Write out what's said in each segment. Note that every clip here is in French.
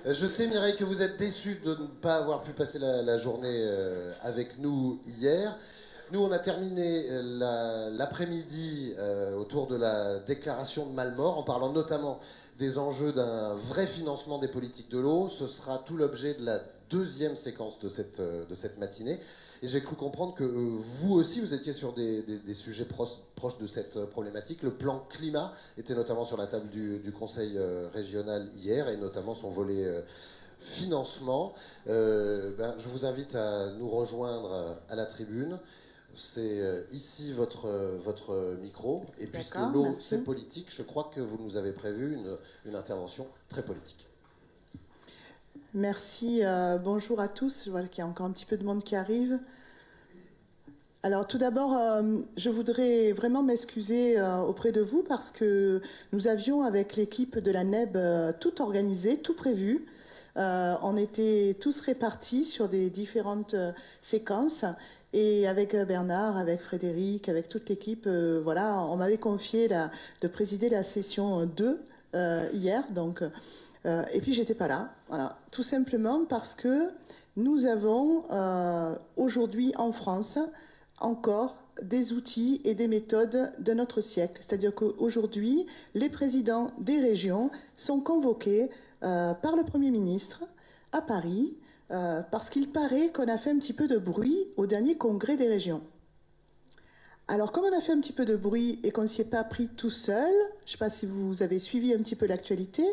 Je sais, Mireille, que vous êtes déçue de ne pas avoir pu passer la journée avec nous hier. Nous, on a terminé l'après-midi autour de la déclaration de Malmort, en parlant notamment des enjeux d'un vrai financement des politiques de l'eau. Ce sera tout l'objet de la deuxième séquence de cette matinée. Et j'ai cru comprendre que vous aussi, vous étiez sur des sujets proches de cette problématique. Le plan climat était notamment sur la table du Conseil régional hier, et notamment son volet financement. Je vous invite à nous rejoindre à la tribune. C'est ici votre micro. Et puisque l'eau, c'est politique, je crois que vous nous avez prévu une intervention très politique. Merci. Bonjour à tous. Je vois qu'il y a encore un petit peu de monde qui arrive. Alors tout d'abord, je voudrais vraiment m'excuser auprès de vous parce que nous avions avec l'équipe de la NEB tout organisé, tout prévu. On était tous répartis sur des différentes séquences. Et avec Bernard, avec Frédéric, avec toute l'équipe, voilà, on m'avait confié de présider la session 2 hier. Donc, et puis, j'étais pas là. Voilà, tout simplement parce que nous avons aujourd'hui en France encore des outils et des méthodes de notre siècle. C'est-à-dire qu'aujourd'hui, les présidents des régions sont convoqués par le Premier ministre à Paris parce qu'il paraît qu'on a fait un petit peu de bruit au dernier congrès des régions. Alors, comme on a fait un petit peu de bruit et qu'on ne s'y est pas pris tout seul, je ne sais pas si vous avez suivi un petit peu l'actualité,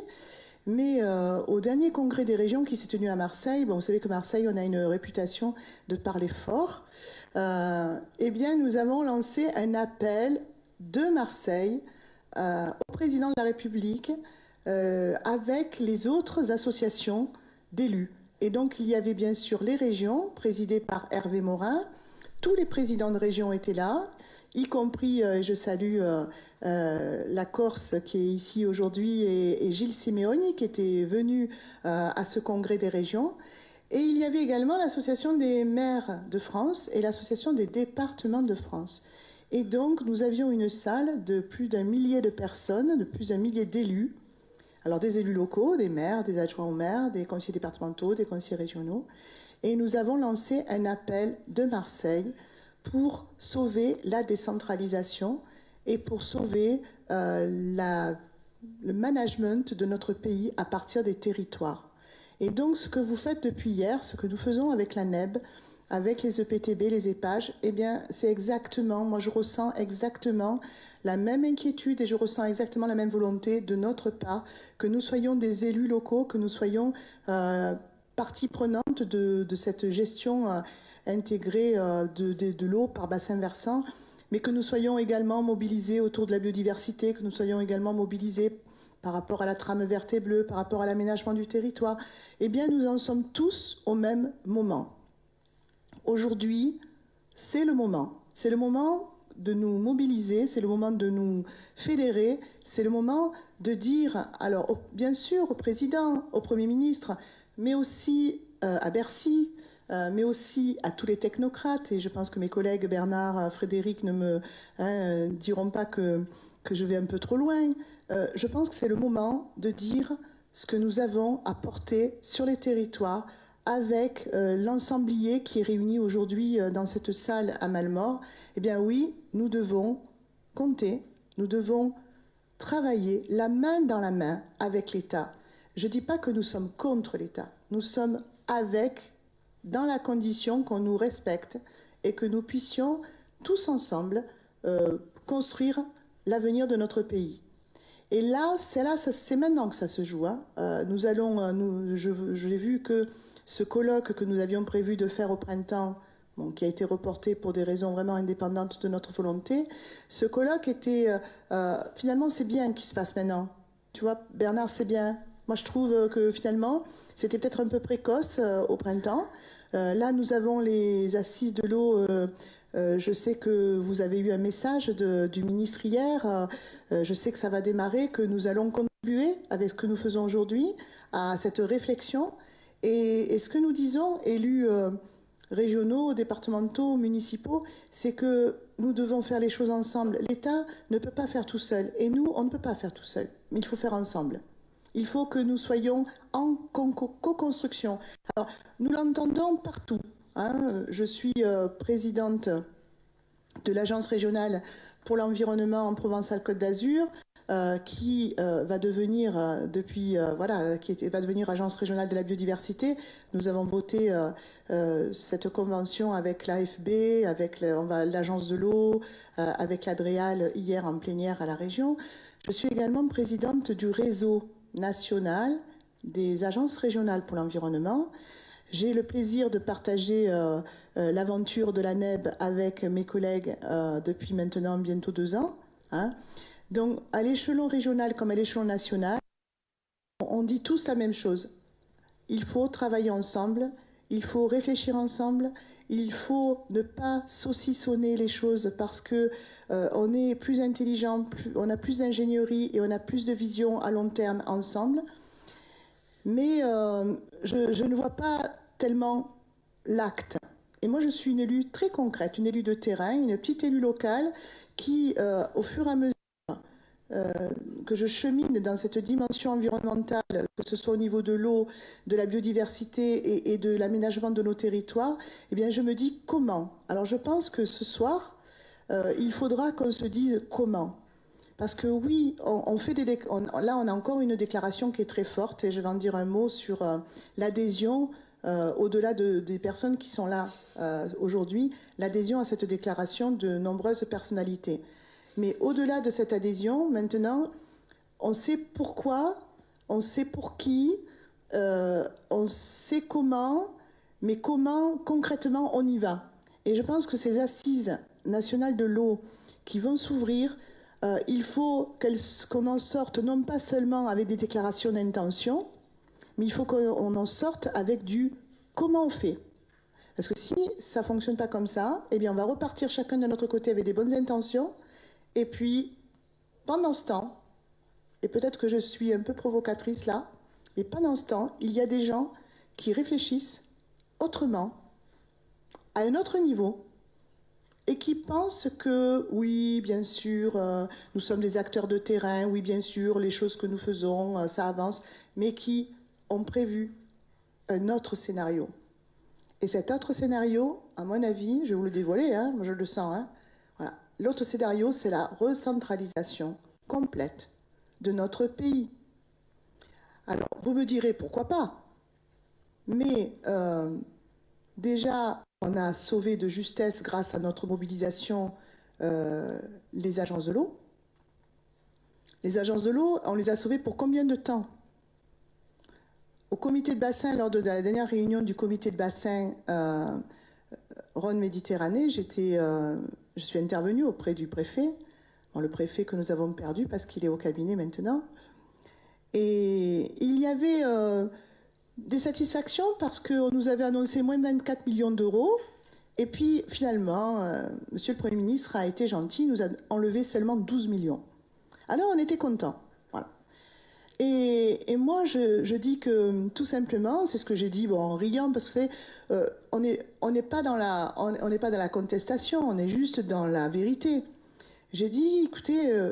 mais au dernier congrès des régions qui s'est tenu à Marseille, bon, vous savez que Marseille, on a une réputation de parler fort, eh bien, nous avons lancé un appel de Marseille au président de la République avec les autres associations d'élus. Et donc, il y avait bien sûr les régions, présidées par Hervé Morin. Tous les présidents de région étaient là, y compris, je salue la Corse qui est ici aujourd'hui et Gilles Simeoni qui était venu à ce congrès des régions. Et il y avait également l'Association des maires de France et l'Association des départements de France. Et donc, nous avions une salle de plus d'un millier de personnes, de plus d'un millier d'élus. Alors, des élus locaux, des maires, des adjoints aux maires, des conseillers départementaux, des conseillers régionaux. Et nous avons lancé un appel de Marseille pour sauver la décentralisation et pour sauver le management de notre pays à partir des territoires. Et donc, ce que vous faites depuis hier, ce que nous faisons avec la NEB, avec les EPTB, les EPAGE, eh bien, c'est exactement, moi je ressens exactement la même inquiétude et je ressens exactement la même volonté de notre part, que nous soyons des élus locaux, que nous soyons partie prenante de cette gestion intégrée de l'eau par bassin versant, mais que nous soyons également mobilisés autour de la biodiversité, que nous soyons également mobilisés par rapport à la trame verte et bleue, par rapport à l'aménagement du territoire. Eh bien, nous en sommes tous au même moment. Aujourd'hui, c'est le moment. C'est le moment de nous mobiliser, c'est le moment de nous fédérer, c'est le moment de dire, alors bien sûr au président, au Premier ministre, mais aussi à Bercy, mais aussi à tous les technocrates, et je pense que mes collègues Bernard, Frédéric ne me diront pas que je vais un peu trop loin. Je pense que c'est le moment de dire ce que nous avons à porter sur les territoires avec l'ensemblier qui est réuni aujourd'hui dans cette salle à Malmort. Eh bien oui, nous devons compter, nous devons travailler la main dans la main avec l'État. Je ne dis pas que nous sommes contre l'État, nous sommes avec, dans la condition qu'on nous respecte et que nous puissions tous ensemble construire l'avenir de notre pays. Et là, c'est maintenant que ça se joue. Hein. J'ai vu que ce colloque que nous avions prévu de faire au printemps, bon, qui a été reporté pour des raisons vraiment indépendantes de notre volonté, ce colloque était... finalement, c'est bien qu'il se passe maintenant. Tu vois, Bernard, c'est bien. Moi, je trouve que finalement, c'était peut-être un peu précoce au printemps. Là, nous avons les assises de l'eau. Je sais que vous avez eu un message du ministre hier. Je sais que ça va démarrer, que nous allons contribuer avec ce que nous faisons aujourd'hui à cette réflexion. Et ce que nous disons, élus régionaux, départementaux, municipaux, c'est que nous devons faire les choses ensemble. L'État ne peut pas faire tout seul. Et nous, on ne peut pas faire tout seul. Mais il faut faire ensemble. Il faut que nous soyons en co-construction. Alors, nous l'entendons partout. Hein. Je suis présidente de l'Agence régionale pour l'environnement en Provence-Alpes-Côte d'Azur, qui va devenir va devenir agence régionale de la biodiversité. Nous avons voté cette convention avec l'AFB, avec l'agence de l'eau, avec l'Adréal hier en plénière à la région. Je suis également présidente du réseau national des agences régionales pour l'environnement. J'ai le plaisir de partager l'aventure de la NEB avec mes collègues depuis maintenant bientôt 2 ans. Hein. Donc, à l'échelon régional comme à l'échelon national, on dit tous la même chose. Il faut travailler ensemble, il faut réfléchir ensemble, il faut ne pas saucissonner les choses parce que on est plus intelligent, on a plus d'ingénierie et on a plus de vision à long terme ensemble. Mais je ne vois pas tellement l'acte. Et moi, je suis une élue très concrète, une élue de terrain, une petite élue locale qui, au fur et à mesure que je chemine dans cette dimension environnementale, que ce soit au niveau de l'eau, de la biodiversité et de l'aménagement de nos territoires, eh bien, je me dis comment. Alors, je pense que ce soir, il faudra qu'on se dise comment. Parce que oui, on fait là, on a encore une déclaration qui est très forte, et je vais en dire un mot sur l'adhésion, au-delà des personnes qui sont là aujourd'hui, l'adhésion à cette déclaration de nombreuses personnalités. Mais au-delà de cette adhésion, maintenant, on sait pourquoi, on sait pour qui, on sait comment, mais comment concrètement on y va. Et je pense que ces assises nationales de l'eau qui vont s'ouvrir, il faut qu'on en sorte non pas seulement avec des déclarations d'intention, mais il faut qu'on en sorte avec du comment on fait. Parce que si ça ne fonctionne pas comme ça, eh bien on va repartir chacun de notre côté avec des bonnes intentions. Et puis, pendant ce temps, et peut-être que je suis un peu provocatrice là, mais pendant ce temps, il y a des gens qui réfléchissent autrement, à un autre niveau, et qui pensent que, oui, bien sûr, nous sommes des acteurs de terrain, oui, bien sûr, les choses que nous faisons, ça avance, mais qui ont prévu un autre scénario. Et cet autre scénario, à mon avis, je vais vous le dévoiler, hein, je le sens, hein, voilà. L'autre scénario, c'est la recentralisation complète de notre pays. Alors, vous me direz, pourquoi pas? Mais déjà, on a sauvé de justesse, grâce à notre mobilisation, les agences de l'eau. Les agences de l'eau, on les a sauvées pour combien de temps? Au comité de bassin, lors de la dernière réunion du comité de bassin Rhône-Méditerranée, je suis intervenue auprès du préfet, bon, le préfet que nous avons perdu parce qu'il est au cabinet maintenant. Et il y avait des satisfactions parce qu'on nous avait annoncé moins de 24 millions d'euros. Et puis finalement, Monsieur le Premier ministre a été gentil, nous a enlevé seulement 12 millions. Alors on était contents. Voilà. Et moi, je dis que tout simplement, c'est ce que j'ai dit bon, en riant, parce que vous savez, on n'est pas dans la contestation, on est juste dans la vérité. J'ai dit, écoutez,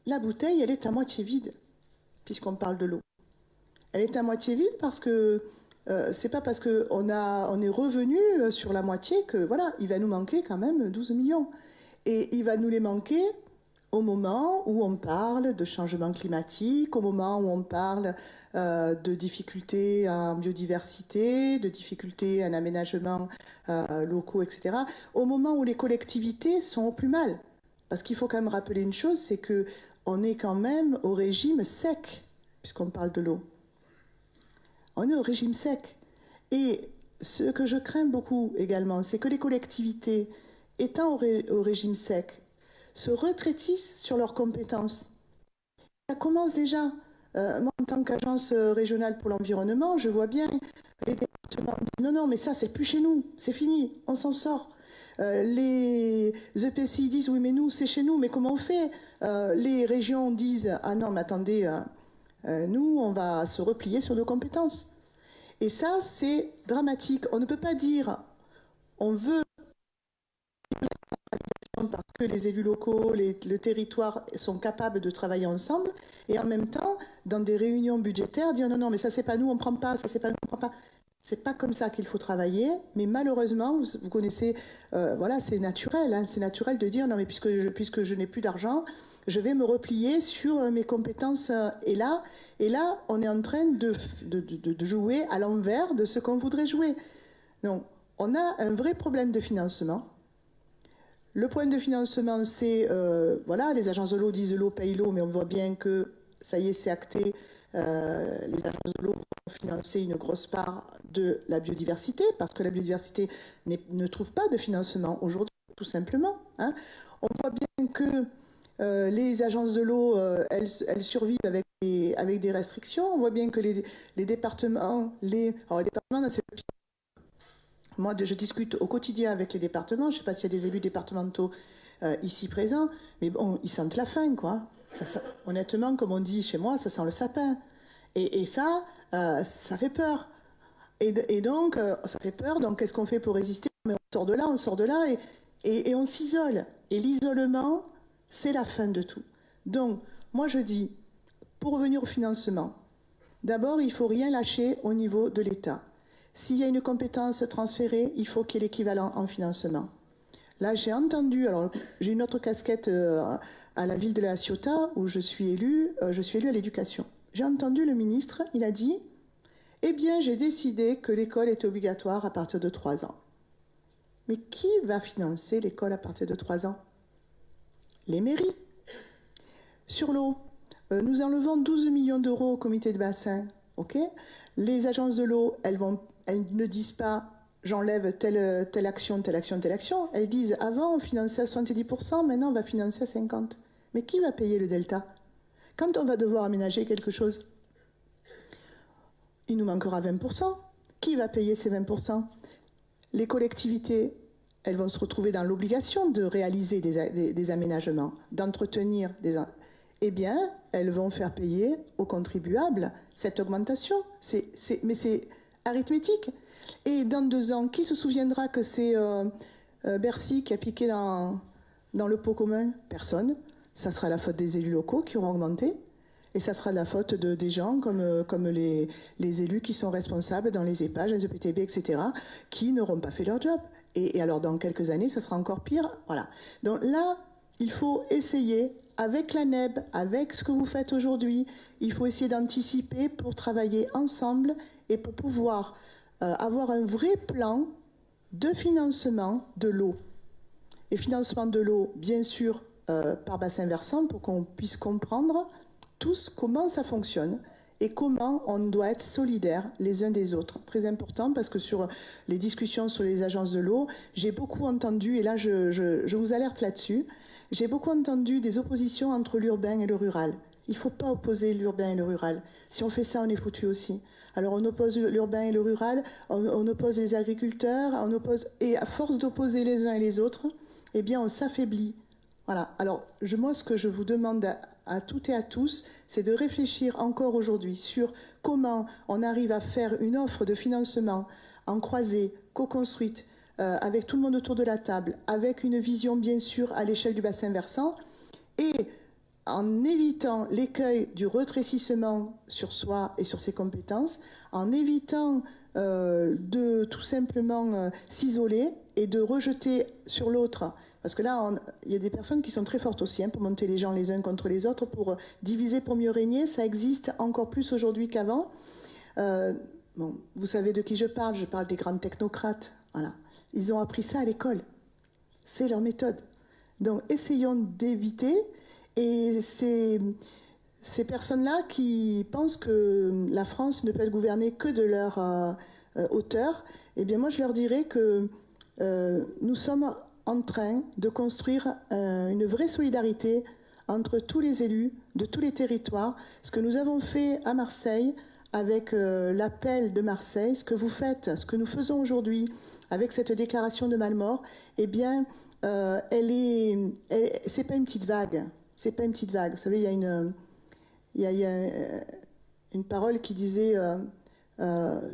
la bouteille, elle est à moitié vide, puisqu'on parle de l'eau. Elle est à moitié vide parce que c'est pas parce qu'on est revenu sur la moitié que, voilà, il va nous manquer quand même 12 millions. Et il va nous les manquer au moment où on parle de changement climatique, au moment où on parle de difficultés en biodiversité, de difficultés en aménagement locaux, etc. Au moment où les collectivités sont au plus mal. Parce qu'il faut quand même rappeler une chose, c'est qu'on est quand même au régime sec, puisqu'on parle de l'eau. On est au régime sec. Et ce que je crains beaucoup également, c'est que les collectivités, étant au régime sec, se retraitissent sur leurs compétences. Ça commence déjà. Moi, en tant qu'agence régionale pour l'environnement, je vois bien les départements disent non, mais ça, c'est plus chez nous, c'est fini, on s'en sort. Les EPCI disent oui, mais nous, c'est chez nous, mais comment on fait? Les régions disent ah non, mais attendez, nous, on va se replier sur nos compétences. Et ça, c'est dramatique. On ne peut pas dire on veut parce que les élus locaux, le territoire sont capables de travailler ensemble et en même temps, dans des réunions budgétaires, dire non, non, mais ça c'est pas nous, on prend pas, ça c'est pas nous, on prend pas. C'est pas comme ça qu'il faut travailler, mais malheureusement, vous connaissez, voilà, c'est naturel, hein, c'est naturel de dire non, mais puisque je n'ai plus d'argent, je vais me replier sur mes compétences. Et là, on est en train de jouer à l'envers de ce qu'on voudrait jouer. Donc, on a un vrai problème de financement. Le point de financement, c'est, voilà, les agences de l'eau disent l'eau paye l'eau, mais on voit bien que ça y est, c'est acté. Les agences de l'eau vont financer une grosse part de la biodiversité, parce que la biodiversité ne trouve pas de financement aujourd'hui, tout simplement. Hein. On voit bien que les agences de l'eau, elles survivent avec des restrictions. On voit bien que les départements, alors les départements, c'est le pire. Moi, je discute au quotidien avec les départements. Je ne sais pas s'il y a des élus départementaux ici présents, mais bon, ils sentent la faim, quoi. Honnêtement, comme on dit chez moi, ça sent le sapin. Et ça, ça fait peur. Et donc, ça fait peur. Donc, qu'est-ce qu'on fait pour résister? Mais on sort de là, et on s'isole. Et l'isolement, c'est la fin de tout. Donc, moi, je dis, pour revenir au financement, d'abord, il ne faut rien lâcher au niveau de l'État. S'il y a une compétence transférée, il faut qu'il y ait l'équivalent en financement. Là, j'ai entendu, alors j'ai une autre casquette à la ville de La Ciotat où je suis élue à l'éducation. J'ai entendu le ministre, il a dit, eh bien, j'ai décidé que l'école était obligatoire à partir de 3 ans. Mais qui va financer l'école à partir de 3 ans? Les mairies. Sur l'eau, nous enlevons 12 millions d'euros au comité de bassin. Okay, les agences de l'eau, elles ne disent pas j'enlève telle action, telle action, telle action. Elles disent avant on finançait à 70%, maintenant on va financer à 50%. Mais qui va payer le delta? Quand on va devoir aménager quelque chose, il nous manquera 20%. Qui va payer ces 20%? Les collectivités, elles vont se retrouver dans l'obligation de réaliser des aménagements, d'entretenir des... Eh bien, elles vont faire payer aux contribuables cette augmentation. Mais c'est arithmétique. Et dans 2 ans, qui se souviendra que c'est Bercy qui a piqué dans le pot commun? Personne. Ça sera la faute des élus locaux qui auront augmenté. Et ça sera la faute des gens comme les élus qui sont responsables dans les EPAGE, les EPTB, etc., qui n'auront pas fait leur job. Et alors, dans quelques années, ça sera encore pire. Voilà. Donc là, il faut essayer, avec la NEB, avec ce que vous faites aujourd'hui, il faut essayer d'anticiper pour travailler ensemble et pour pouvoir avoir un vrai plan de financement de l'eau. Et financement de l'eau, bien sûr, par bassin versant, pour qu'on puisse comprendre tous comment ça fonctionne et comment on doit être solidaires les uns des autres. Très important, parce que sur les discussions sur les agences de l'eau, j'ai beaucoup entendu, et là je vous alerte là-dessus, j'ai beaucoup entendu des oppositions entre l'urbain et le rural. Il ne faut pas opposer l'urbain et le rural. Si on fait ça, on est foutu aussi. Alors on oppose l'urbain et le rural, on oppose les agriculteurs, et à force d'opposer les uns et les autres, eh bien on s'affaiblit. Voilà. Alors moi, ce que je vous demande à toutes et à tous, c'est de réfléchir encore aujourd'hui sur comment on arrive à faire une offre de financement en croisée, co-construite, avec tout le monde autour de la table, avec une vision bien sûr à l'échelle du bassin versant, et en évitant l'écueil du retrécissement sur soi et sur ses compétences, en évitant de tout simplement s'isoler et de rejeter sur l'autre. Parce que là, il y a des personnes qui sont très fortes aussi pour monter les gens les uns contre les autres, pour diviser pour mieux régner. Ça existe encore plus aujourd'hui qu'avant. Bon, vous savez de qui je parle des grands technocrates. Voilà. Ils ont appris ça à l'école. C'est leur méthode. Donc, essayons d'éviter. Et ces personnes-là qui pensent que la France ne peut être gouvernée que de leur hauteur, eh bien, moi, je leur dirais que nous sommes en train de construire une vraie solidarité entre tous les élus de tous les territoires. Ce que nous avons fait à Marseille, avec l'appel de Marseille, ce que vous faites, ce que nous faisons aujourd'hui, avec cette déclaration de Malmort, eh bien, c'est pas une petite vague. C'est pas une petite vague. Vous savez, il y a une parole qui disait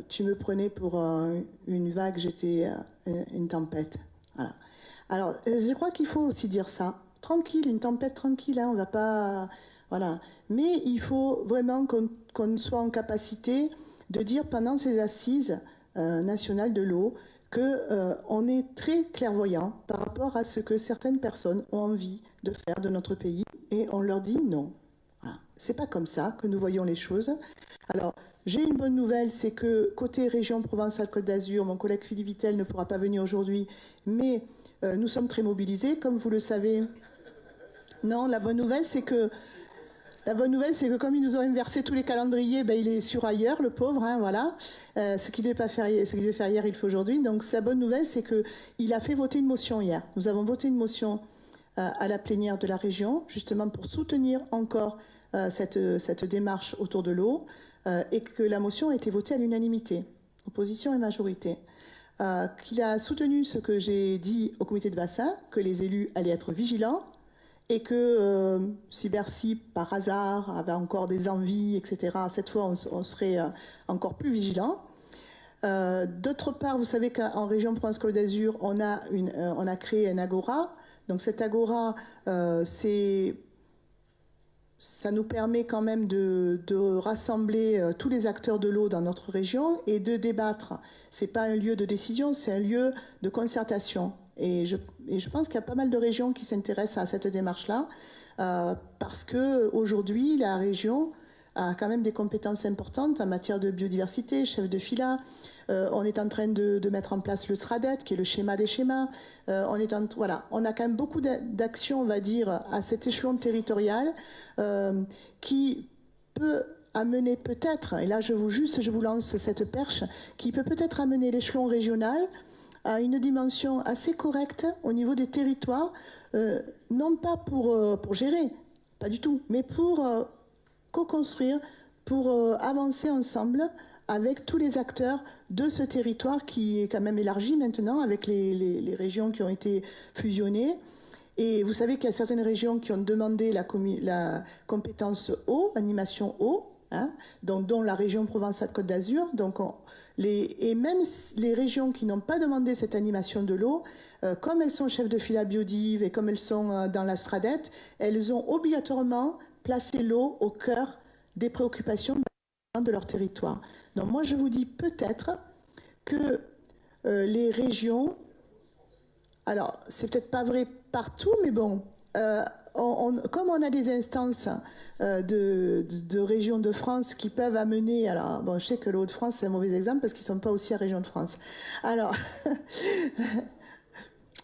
tu me prenais pour une vague, j'étais une tempête. Voilà. Alors, je crois qu'il faut aussi dire ça. Tranquille, une tempête tranquille, hein, on va pas. Voilà. Mais il faut vraiment qu'on soit en capacité de dire pendant ces assises nationales de l'eau qu'on est très clairvoyant par rapport à ce que certaines personnes ont envie de faire de notre pays et on leur dit non. Voilà. C'est pas comme ça que nous voyons les choses. Alors, j'ai une bonne nouvelle, c'est que côté région Provence-Alpes-Côte d'Azur, mon collègue Philippe Vittel ne pourra pas venir aujourd'hui, mais nous sommes très mobilisés, comme vous le savez. Non, la bonne nouvelle, c'est que comme ils nous ont inversé tous les calendriers, ben, il est sur ailleurs, le pauvre, hein, voilà. Ce qu'il devait faire hier, il le fait aujourd'hui. Donc, sa bonne nouvelle, c'est qu'il a fait voter une motion hier. Nous avons voté une motion à la plénière de la région, justement pour soutenir encore cette démarche autour de l'eau, et que la motion a été votée à l'unanimité, opposition et majorité. Qu'il a soutenu ce que j'ai dit au comité de bassin, que les élus allaient être vigilants, et que si Bercy, par hasard, avait encore des envies, etc., cette fois, on serait encore plus vigilants. D'autre part, vous savez qu'en région Provence-Côte d'Azur, on a créé un agora. Donc cet agora, ça nous permet quand même de rassembler tous les acteurs de l'eau dans notre région et de débattre. Ce n'est pas un lieu de décision, c'est un lieu de concertation. Et je pense qu'il y a pas mal de régions qui s'intéressent à cette démarche-là, parce qu'aujourd'hui, la région a quand même des compétences importantes en matière de biodiversité, chef de filât. On est en train de mettre en place le SRADET, qui est le schéma des schémas. Voilà, on a quand même beaucoup d'actions, on va dire, à cet échelon territorial, qui peut amener peut-être, et là je vous lance cette perche, qui peut peut-être amener l'échelon régional à une dimension assez correcte au niveau des territoires, non pas pour gérer, pas du tout, mais pour co-construire, pour avancer ensemble avec tous les acteurs de ce territoire qui est quand même élargi maintenant avec les régions qui ont été fusionnées. Et vous savez qu'il y a certaines régions qui ont demandé la compétence eau, animation eau, hein, dont la région Provence-Alpes-Côte d'Azur. Et même les régions qui n'ont pas demandé cette animation de l'eau, comme elles sont chefs de file biodive et comme elles sont dans la SRADET, elles ont obligatoirement placé l'eau au cœur des préoccupations de leur territoire. Donc moi je vous dis peut-être que les régions, alors c'est peut-être pas vrai partout, mais bon, comme on a des instances de régions de France qui peuvent amener, alors bon, je sais que le Hauts-de-France c'est un mauvais exemple parce qu'ils ne sont pas aussi à région de France. Alors,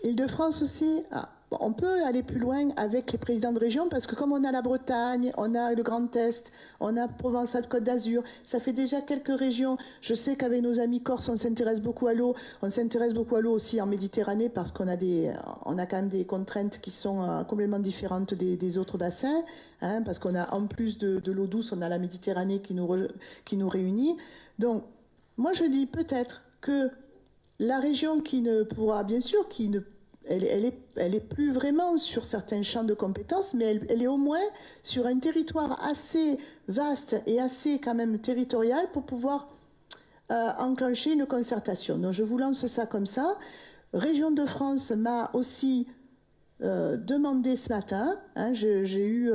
Île-de-France aussi, on peut aller plus loin avec les présidents de région parce que comme on a la Bretagne, on a le Grand Est, on a Provence-Alpes-Côte d'Azur, ça fait déjà quelques régions. Je sais qu'avec nos amis corses, on s'intéresse beaucoup à l'eau. On s'intéresse beaucoup à l'eau aussi en Méditerranée parce qu'on a quand même des contraintes qui sont complètement différentes des autres bassins, hein, parce qu'on a en plus de l'eau douce, on a la Méditerranée qui nous réunit. Donc, moi je dis peut-être que la région qui ne pourra, bien sûr, elle est plus vraiment sur certains champs de compétences, mais elle est au moins sur un territoire assez vaste et assez quand même territorial pour pouvoir enclencher une concertation. Donc je vous lance ça comme ça. Région de France m'a aussi demandé ce matin, hein, j'ai eu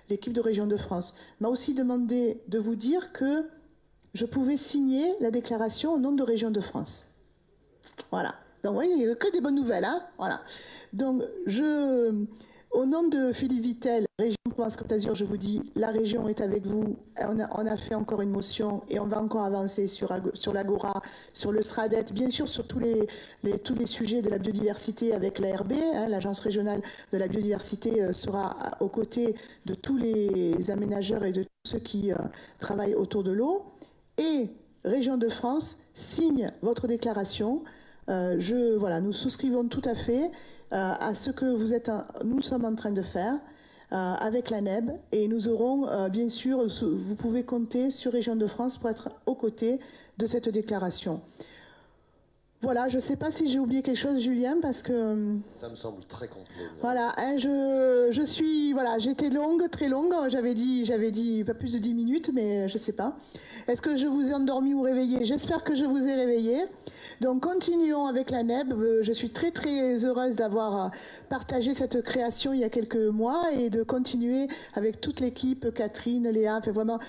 l'équipe de Région de France, m'a aussi demandé de vous dire que je pouvais signer la déclaration au nom de Région de France. Voilà. Donc, vous voyez, il n'y a que des bonnes nouvelles. Hein, voilà. Donc, au nom de Philippe Vittel, région Provence-Côte d'Azur, je vous dis, la région est avec vous. On a fait encore une motion et on va encore avancer sur l'Agora, sur le SRADET, bien sûr sur tous les sujets de la biodiversité avec l'ARB. Hein, l'Agence régionale de la biodiversité sera aux côtés de tous les aménageurs et de tous ceux qui travaillent autour de l'eau. Et Région de France signe votre déclaration. Voilà, nous souscrivons tout à fait à ce que nous sommes en train de faire avec la NEB et nous aurons bien sûr, vous pouvez compter sur Région de France pour être aux côtés de cette déclaration. Voilà, je ne sais pas si j'ai oublié quelque chose, Julien, parce que... Ça me semble très complet. Voilà, hein, voilà, j'étais longue, très longue, j'avais dit pas plus de 10 minutes, mais je ne sais pas. Est-ce que je vous ai endormi ou réveillé? J'espère que je vous ai réveillé. Donc continuons avec la NEB. Je suis très très heureuse d'avoir partagé cette création il y a quelques mois et de continuer avec toute l'équipe, Catherine, Léa, fait vraiment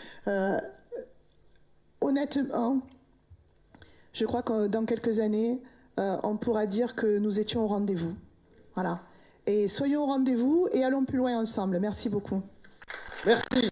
honnêtement, je crois que dans quelques années, on pourra dire que nous étions au rendez-vous. Voilà. Et soyons au rendez-vous et allons plus loin ensemble. Merci beaucoup. Merci.